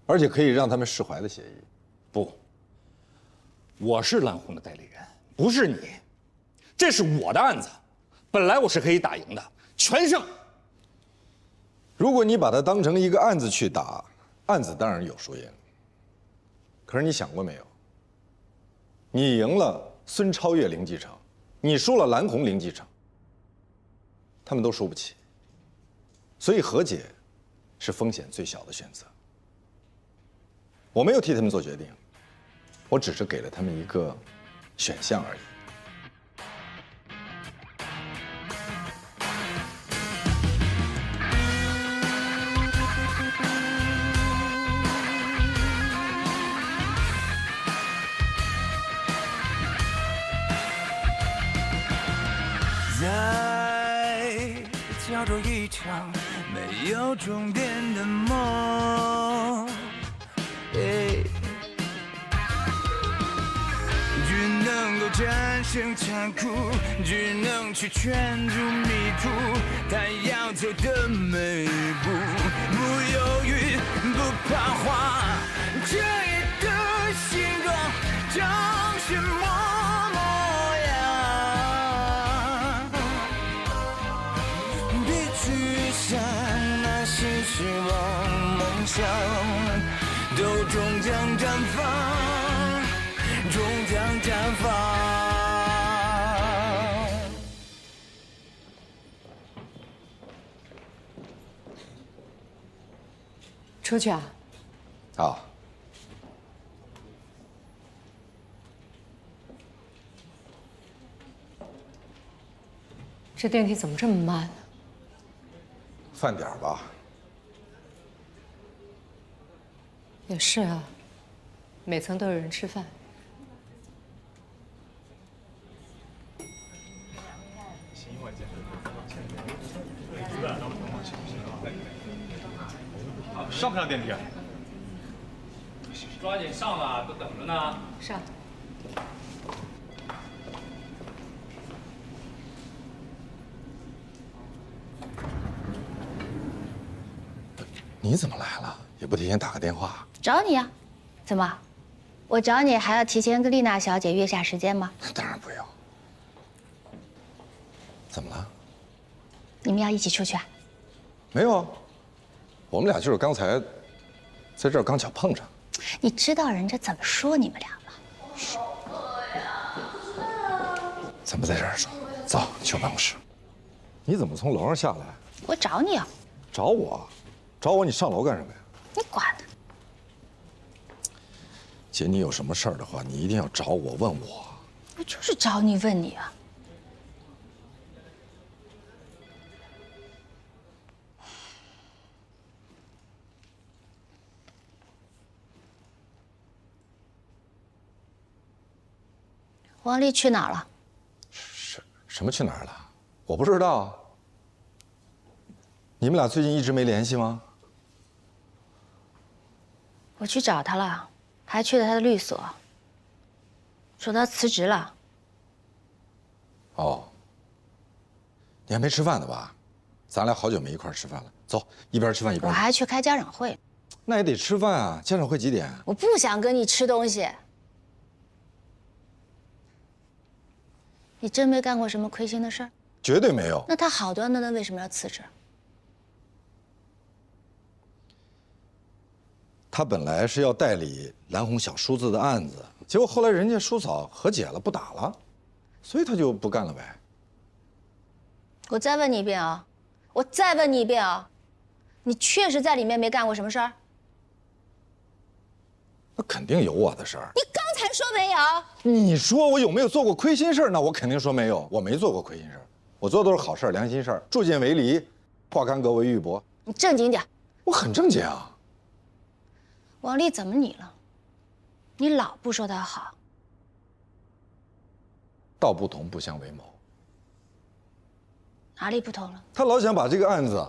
而且可以让他们释怀的协议。不，我是蓝红的代理人，不是你。这是我的案子，本来我是可以打赢的，全胜。如果你把它当成一个案子去打，案子当然有输赢。可是你想过没有？你赢了孙超越零继承，你输了蓝红零继承，他们都输不起。所以和解是风险最小的选择。我没有替他们做决定，我只是给了他们一个选项而已。在角逐一场没有终点的梦，只能够战胜残酷，只能去圈住迷途，他要走的每一步，不犹豫，不彷徨，这夜的星光将是模样，别去想那些失望梦想，都终将绽放，终将绽放。出去啊？啊。这电梯怎么这么慢呢？饭点吧。也是啊，每层都有人吃饭。上不上电梯啊？抓紧上吧，都等着呢。上。你怎么来了？也不提前打个电话。找你呀，怎么？我找你还要提前跟丽娜小姐约下时间吗？当然不用。怎么了？你们要一起出去啊？没有啊，我们俩就是刚才在这儿刚巧碰上。你知道人家怎么说你们俩吗？咱们在这儿说，走，去我办公室。你怎么从楼上下来？我找你啊。找我？找我？你上楼干什么呀？你管呢？姐，你有什么事儿的话，你一定要找我问我。我就是找你问你啊。王丽去哪儿了？什么去哪儿了？我不知道。你们俩最近一直没联系吗？我去找他了，还去了他的律所，说他辞职了。哦，你还没吃饭呢吧？咱俩好久没一块儿吃饭了，走，一边吃饭一边。我还去开家长会。那也得吃饭啊！家长会几点？我不想跟你吃东西。你真没干过什么亏心的事儿？绝对没有。那他好端端的为什么要辞职？他本来是要代理蓝红小叔子的案子，结果后来人家叔嫂和解了，不打了，所以他就不干了呗。我再问你一遍啊！我再问你一遍啊！你确实在里面没干过什么事儿？那肯定有我的事儿。你刚才说没有。你说我有没有做过亏心事儿？那我肯定说没有，我没做过亏心事儿，我做的都是好事儿、良心事儿，助犍为离，化干戈为玉帛。你正经点。我很正经啊。王丽怎么你了？你老不说她好。道不同不相为谋。哪里不同了？他老想把这个案子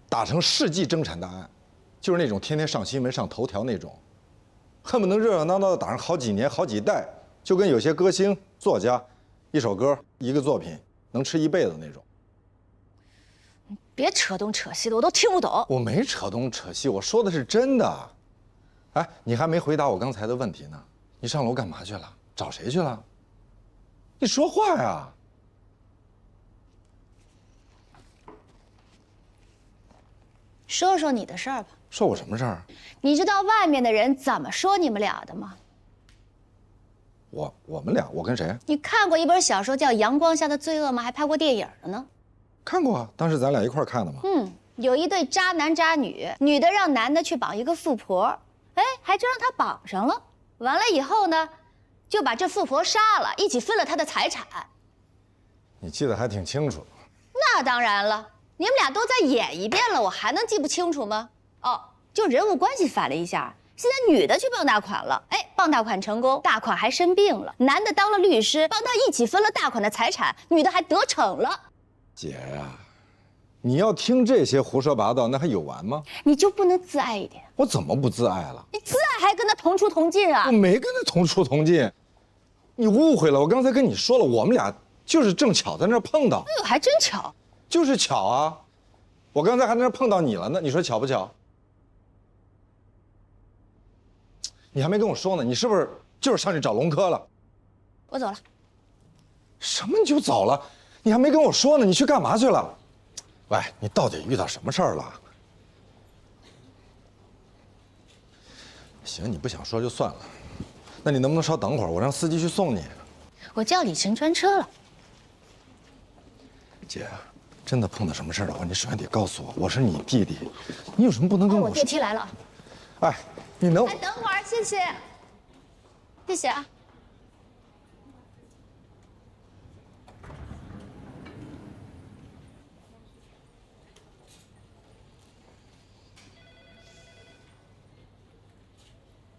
打成世纪争产大案，就是那种天天上新闻、上头条那种，恨不能热热闹闹的打上好几年、好几代，就跟有些歌星、作家，一首歌、一个作品能吃一辈子那种。别扯东扯西的，我都听不懂。我没扯东扯西，我说的是真的。哎，你还没回答我刚才的问题呢。你上楼干嘛去了？找谁去了？你说话呀！说说你的事儿吧。说我什么事儿？你知道外面的人怎么说你们俩的吗？我们俩，我跟谁？你看过一本小说叫《阳光下的罪恶》吗？还拍过电影了呢。看过啊，当时咱俩一块儿看的嘛。有一对渣男渣女，女的让男的去绑一个富婆，哎，还真让他绑上了。完了以后呢，就把这富婆杀了，一起分了她的财产。你记得还挺清楚。那当然了，你们俩都再演一遍了，我还能记不清楚吗？哦，就人物关系反了一下。现在女的去傍大款了，哎，傍大款成功，大款还生病了，男的当了律师，帮他一起分了大款的财产，女的还得逞了。姐呀，你要听这些胡说八道，那还有完吗？你就不能自爱一点？我怎么不自爱了？你自爱还跟他同出同进啊？我没跟他同出同进，你误会了。我刚才跟你说了，我们俩就是正巧在那儿碰到。哎呦，还真巧。就是巧啊，我刚才还在那儿碰到你了呢，你说巧不巧？你还没跟我说呢，你是不是就是上去找龙科了？我走了。什么你就走了？你还没跟我说呢，你去干嘛去了？喂，你到底遇到什么事儿了？行，你不想说就算了，那你能不能稍等会儿，我让司机去送你？我叫李晨专车了。姐，真的碰到什么事儿的话，你首先得告诉我，我是你弟弟，你有什么不能跟我说？我电梯来了。哎，你能……哎，等会儿，谢谢，谢谢啊。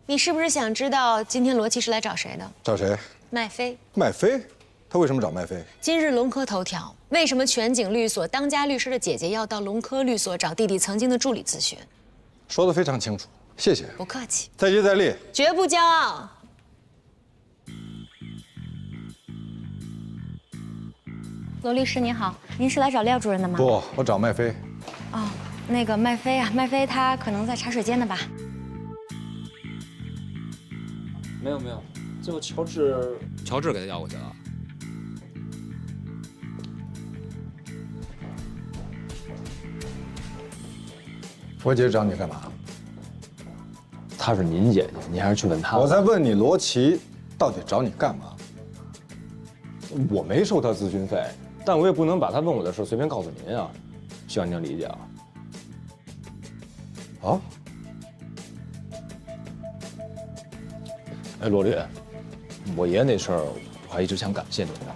你是不是想知道今天罗琦是来找谁的？找谁？麦飞。麦飞？他为什么找麦飞？今日龙科头条：为什么全景律所当家律师的姐姐要到龙科律所找弟弟曾经的助理咨询？说得非常清楚，谢谢。不客气。再接再厉，绝不骄傲。罗律师您好，您是来找廖主任的吗？不，我找麦飞。哦，那个麦飞啊，麦飞他可能在茶水间呢吧？没有，最后乔治给他要过去了。我姐找你干嘛？她是您姐姐，您还是去问她。我在问你，罗琦到底找你干嘛？我没收她咨询费，但我也不能把她问我的事随便告诉您啊，希望您能理解啊。哦。哎，罗律，我爷爷那事儿我还一直想感谢您呢。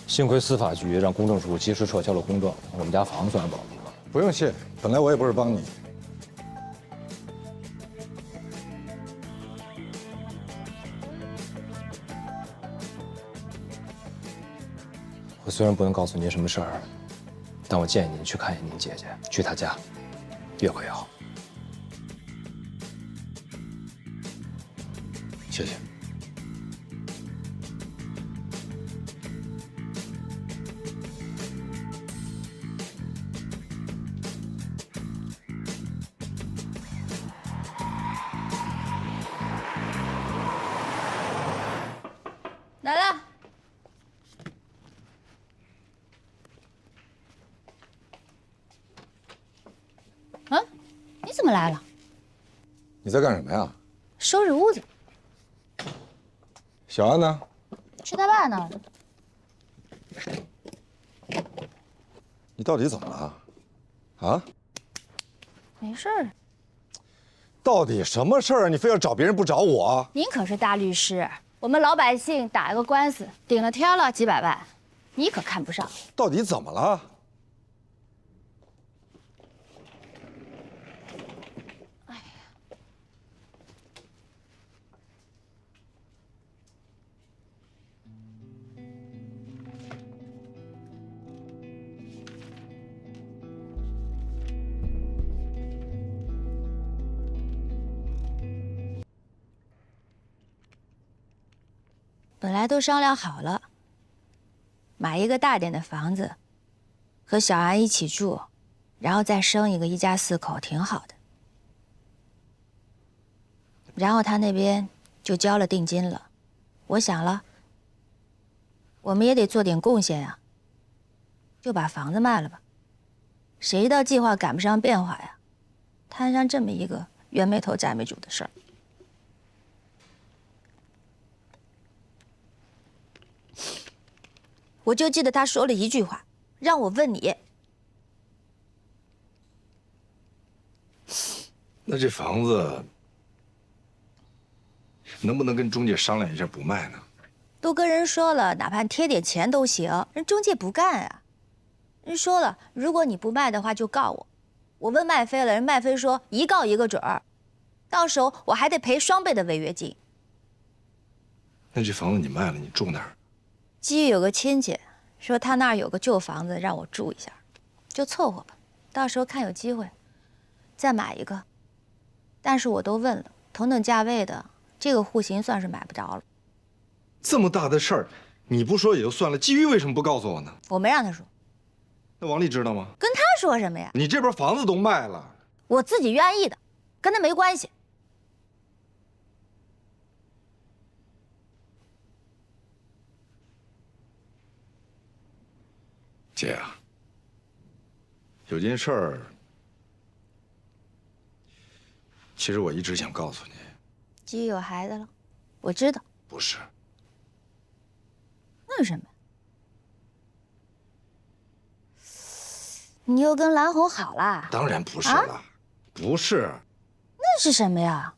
幸亏司法局让公证处及时撤销了公证，我们家房子算是保住了。不用谢，本来我也不是帮你。我虽然不能告诉您什么事儿，但我建议您去看一眼您姐姐，去她家，越快越好。谢谢。来了。嗯，你怎么来了？你在干什么呀？收拾屋子。小安呢？去他爸那儿了。你到底怎么了？啊？没事儿。到底什么事儿啊？你非要找别人不找我？您可是大律师，我们老百姓打一个官司，顶了天了几百万，你可看不上。到底怎么了？本来都商量好了，买一个大点的房子，和小安一起住，然后再生一个一家4口，挺好的。然后他那边就交了定金了，我想了，我们也得做点贡献呀，就把房子卖了吧。谁知道计划赶不上变化呀，摊上这么一个冤没头债没主的事儿。我就记得他说了一句话，让我问你。那这房子能不能跟中介商量一下不卖呢？都跟人说了，哪怕贴点钱都行，人中介不干啊。人说了，如果你不卖的话就告我。我问麦飞了，人麦飞说一告一个准儿，到时候我还得赔双倍的违约金。那这房子你卖了，你住哪儿？基于有个亲戚说他那儿有个旧房子，让我住一下，就凑合吧。到时候看有机会再买一个。但是我都问了，同等价位的这个户型算是买不着了。这么大的事儿，你不说也就算了，基于为什么不告诉我呢？我没让他说。那王丽知道吗？跟他说什么呀？你这边房子都卖了，我自己愿意的，跟他没关系。姐啊，有件事儿，其实我一直想告诉你。基于有孩子了，我知道。不是。那是什么？你又跟蓝红好啦？当然不是了，啊、不是。那是什么呀？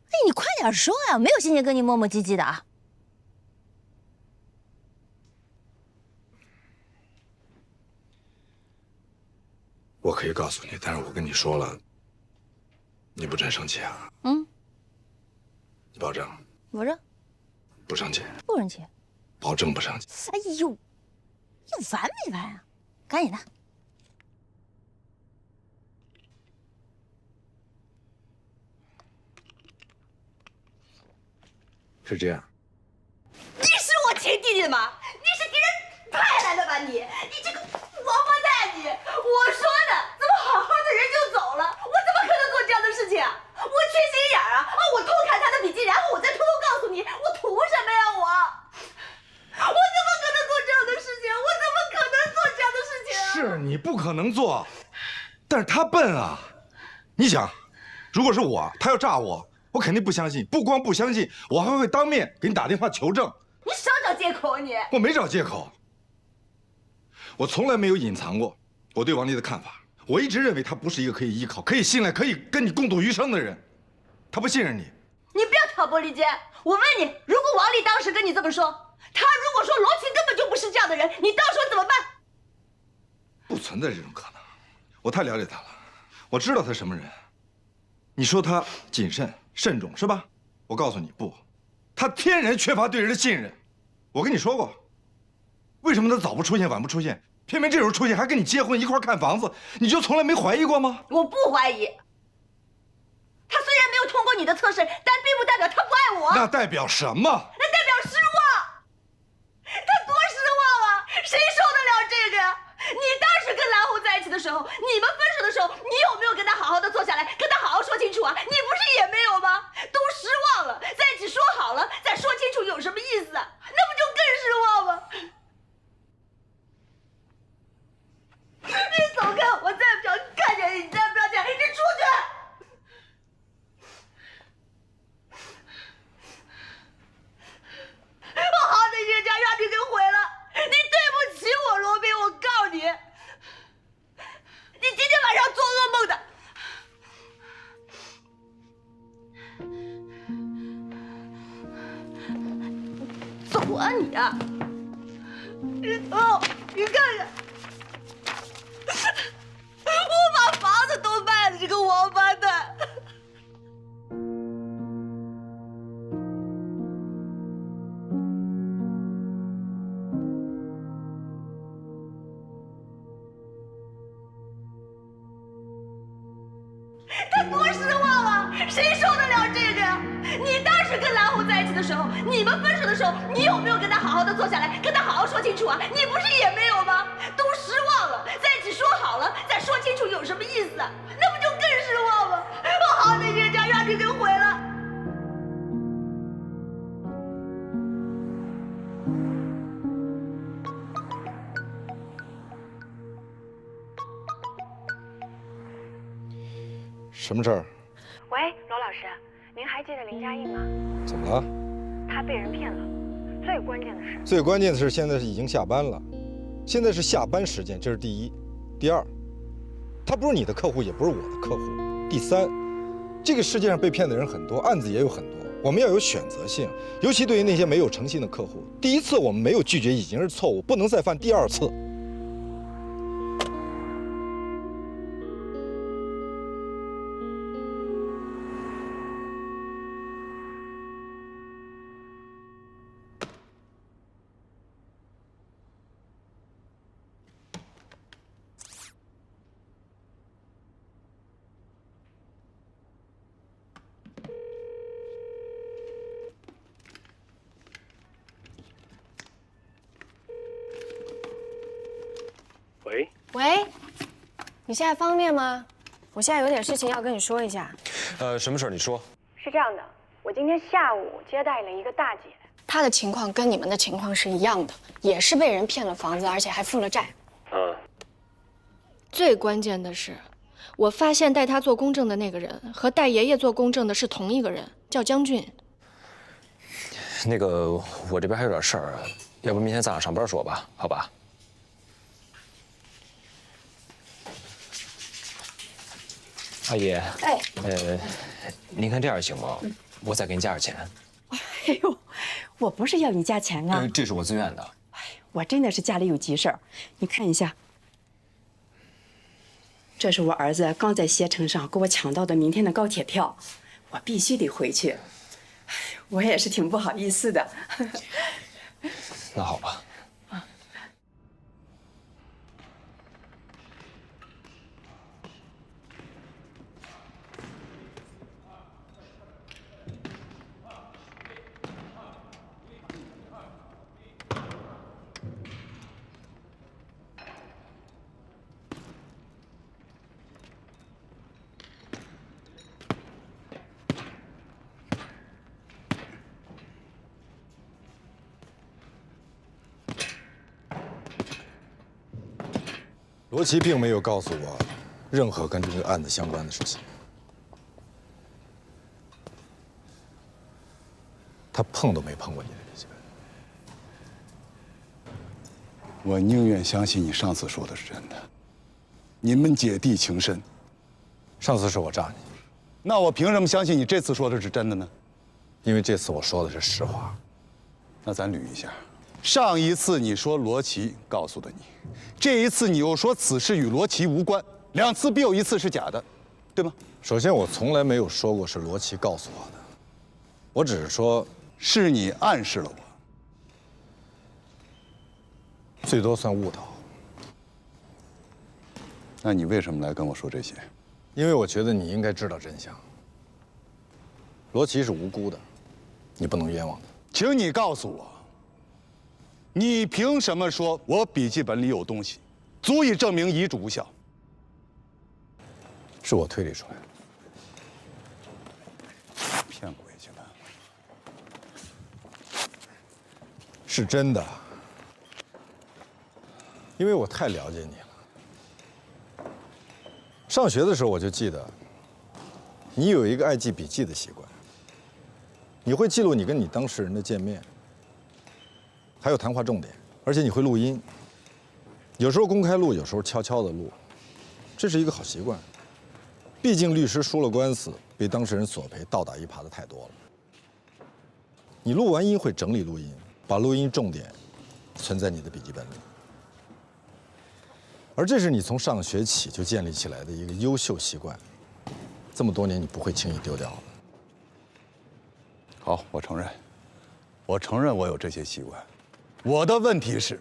哎，你快点说呀！我没有心情跟你磨磨唧唧的啊。我可以告诉你，但是我跟你说了，你不真生气啊？嗯。你保证？保证。不生气？不生气。保证不生气？哎呦，有完没完啊？赶紧的。是这样。你是我亲弟弟的吗？你是敌人派来的吧你？你这个王八蛋你！我说呢，怎么好好的人就走了？我怎么可能做这样的事情啊？我缺心眼儿啊！我偷看他的笔记，然后我再偷偷告诉你，我图什么呀我？我怎么可能做这样的事情？我怎么可能做这样的事情啊？是你不可能做，但是他笨啊！你想，如果是我，他要炸我。我肯定不相信，不光不相信，我还会当面给你打电话求证。你少找借口啊你！我没找借口，我从来没有隐藏过我对王丽的看法。我一直认为她不是一个可以依靠、可以信赖、可以跟你共度余生的人。她不信任你。你不要挑拨离间。我问你，如果王丽当时跟你这么说，她如果说罗琦根本就不是这样的人，你到时候怎么办？不存在这种可能。我太了解她了，我知道她什么人。你说她谨慎。慎重是吧？我告诉你不，他天然缺乏对人的信任。我跟你说过，为什么他早不出现晚不出现，偏偏这时候出现，还跟你结婚一块看房子，你就从来没怀疑过吗？我不怀疑。他虽然没有通过你的测试，但并不代表他不爱我。那代表什么？那代表失望。他多失望啊！谁受得了这个呀？你当时跟蓝红在一起的时候，你们分手的时候，你有没有跟他好好的坐下来，跟他好好说清楚啊？你不是也没有吗？都失望了，在一起说好了，再说清楚有什么意思啊？那不就更失望吗？你走开！我再不想看见你，你再不要见，你出去！我好歹人家让你给毁了，你对不起我，罗宾，我告你，你今天晚上做噩梦的。走啊你啊！你走，你看看，我把房子都卖了，这个王八蛋！他多失望啊！谁受得了这个呀？你当时跟蓝红在一起的时候，你们分手的时候，你有没有跟他好好的坐下来，跟他好好说清楚啊？你不是也没有吗？都失望了，在一起说好了，再说清楚有什么意思啊？那不就更失望吗？我好歹人家让你给毁了。什么事儿？喂，罗老师，您还记得林佳印吗？怎么了？他被人骗了。最关键的是，现在是已经下班了，现在是下班时间，这是第一。第二，他不是你的客户，也不是我的客户。第三，这个世界上被骗的人很多，案子也有很多，我们要有选择性，尤其对于那些没有诚信的客户。第一次我们没有拒绝已经是错误，不能再犯第二次。喂，你现在方便吗？我现在有点事情要跟你说一下。什么事儿？你说。是这样的，我今天下午接待了一个大姐，她的情况跟你们的情况是一样的，也是被人骗了房子，而且还负了债。最关键的是，我发现带她做公证的那个人和带爷爷做公证的是同一个人，叫江俊。那个，我这边还有点事儿，要不明天早上上班说吧，好吧？阿姨，您看这样行吗？我再给您加点钱。哎呦，我不是要你加钱啊，这是我自愿的。我真的是家里有急事儿，你看一下，这是我儿子刚在携程上给我抢到的明天的高铁票，我必须得回去。我也是挺不好意思的。那好吧。罗琦并没有告诉我任何跟这个案子相关的事情，他碰都没碰过你的笔记本。我宁愿相信你上次说的是真的。你们姐弟情深，上次是我诈你，那我凭什么相信你这次说的是真的呢？因为这次我说的是实话。那咱捋一下，上一次你说罗琦告诉的你，这一次你又说此事与罗琦无关，两次必有一次是假的，对吗？首先，我从来没有说过是罗琦告诉我的，我只是说是你暗示了我，最多算误导。那你为什么来跟我说这些？因为我觉得你应该知道真相。罗琦是无辜的，你不能冤枉他。请你告诉我，你凭什么说我笔记本里有东西，足以证明遗嘱无效？是我推理出来的。骗鬼去了！是真的，因为我太了解你了。上学的时候我就记得，你有一个爱记笔记的习惯。你会记录你跟你当事人的见面，还有谈话重点，而且你会录音。有时候公开录，有时候悄悄的录，这是一个好习惯。毕竟律师输了官司，被当事人索赔倒打一耙的太多了。你录完音会整理录音，把录音重点存在你的笔记本里，而这是你从上学起就建立起来的一个优秀习惯，这么多年你不会轻易丢掉了。好，我承认我有这些习惯。我的问题是，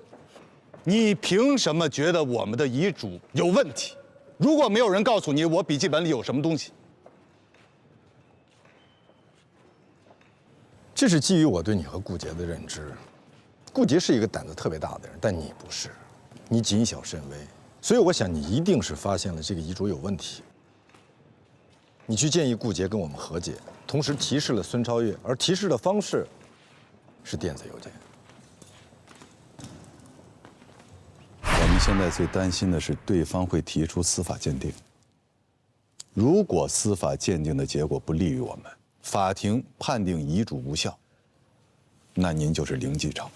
你凭什么觉得我们的遗嘱有问题？如果没有人告诉你我笔记本里有什么东西，这是基于我对你和顾杰的认知。顾杰是一个胆子特别大的人，但你不是，你谨小慎微，所以我想你一定是发现了这个遗嘱有问题。你去建议顾杰跟我们和解，同时提示了孙超越，而提示的方式是电子邮件。我们现在最担心的是对方会提出司法鉴定。如果司法鉴定的结果不利于我们，法庭判定遗嘱无效，那您就是零继承，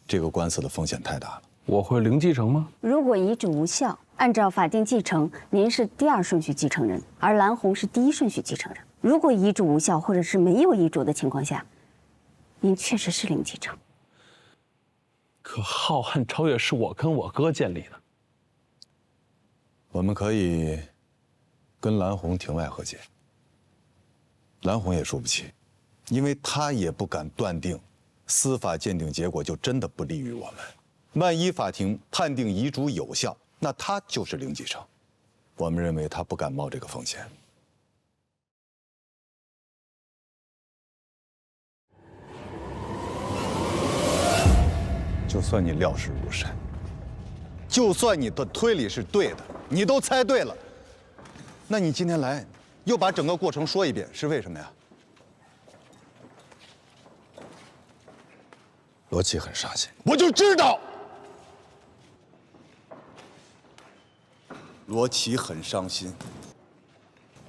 这个官司的风险太大了。我会零继承吗？如果遗嘱无效，按照法定继承，您是第2顺序继承人，而蓝红是第1顺序继承人。如果遗嘱无效，或者是没有遗嘱的情况下，您确实是零继承。可浩瀚超越是我跟我哥建立的。我们可以跟蓝红庭外和解，蓝红也输不起，因为他也不敢断定司法鉴定结果就真的不利于我们。万一法庭判定遗嘱有效，那他就是零继承。我们认为他不敢冒这个风险。就算你料事如神，就算你的推理是对的，你都猜对了，那你今天来又把整个过程说一遍，是为什么呀？罗琦很伤心，我就知道。罗琦很伤心。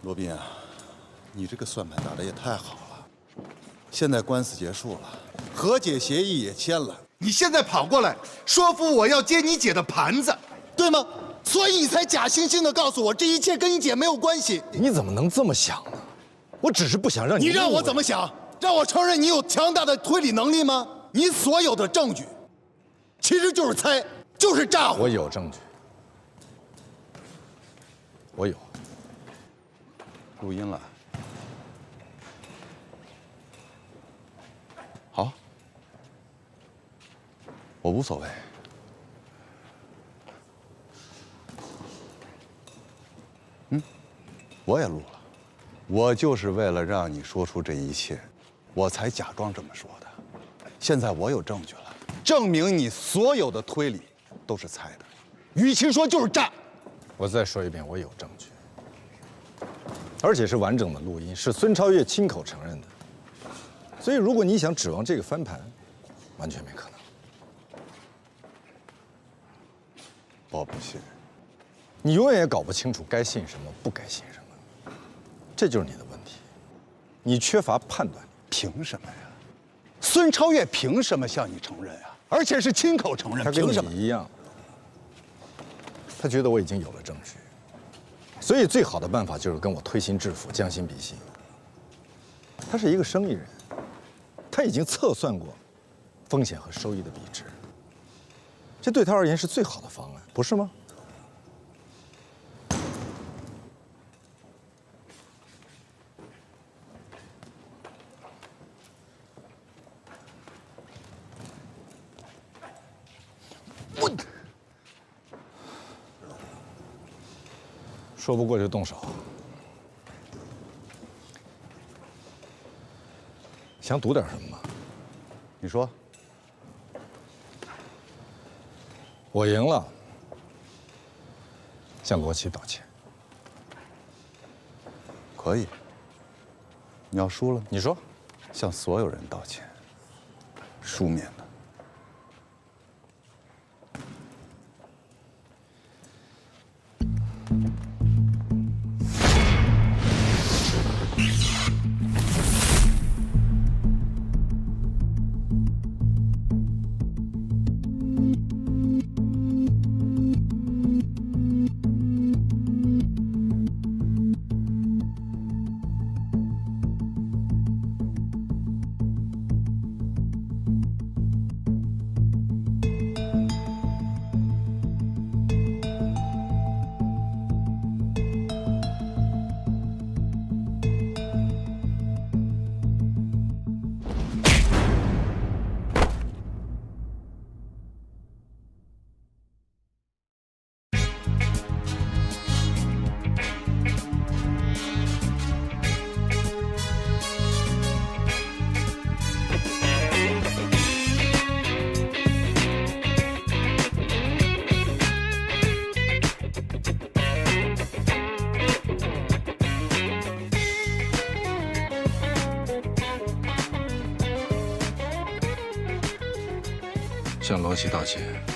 罗宾啊，你这个算盘打得也太好了。现在官司结束了，和解协议也签了，你现在跑过来说服我要接你姐的盘子，对吗？所以你才假惺惺地告诉我这一切跟你姐没有关系。你怎么能这么想呢？我只是不想让你……你让我怎么想？让我承认你有强大的推理能力吗？你所有的证据，其实就是猜，就是诈唬。我有证据，我有录音了。好，我无所谓。我也录了，我就是为了让你说出这一切，我才假装这么说的。现在我有证据了，证明你所有的推理都是猜的，与其说就是诈。我再说一遍，我有证据，而且是完整的录音，是孙超越亲口承认的。所以，如果你想指望这个翻盘，完全没可能。我不信，你永远也搞不清楚该信什么，不该信什么，这就是你的问题。你缺乏判断力。凭什么呀？孙超越凭什么向你承认啊？而且是亲口承认，他跟凭什么？你一样，他觉得我已经有了证据，所以最好的办法就是跟我推心置腹，将心比心。他是一个生意人，他已经测算过风险和收益的比值，这对他而言是最好的方案，不是吗？说不过就动手。想赌点什么吗？你说。我赢了，向罗琦道歉。可以。你要输了，你说，向所有人道歉，书面的。向罗琦道歉。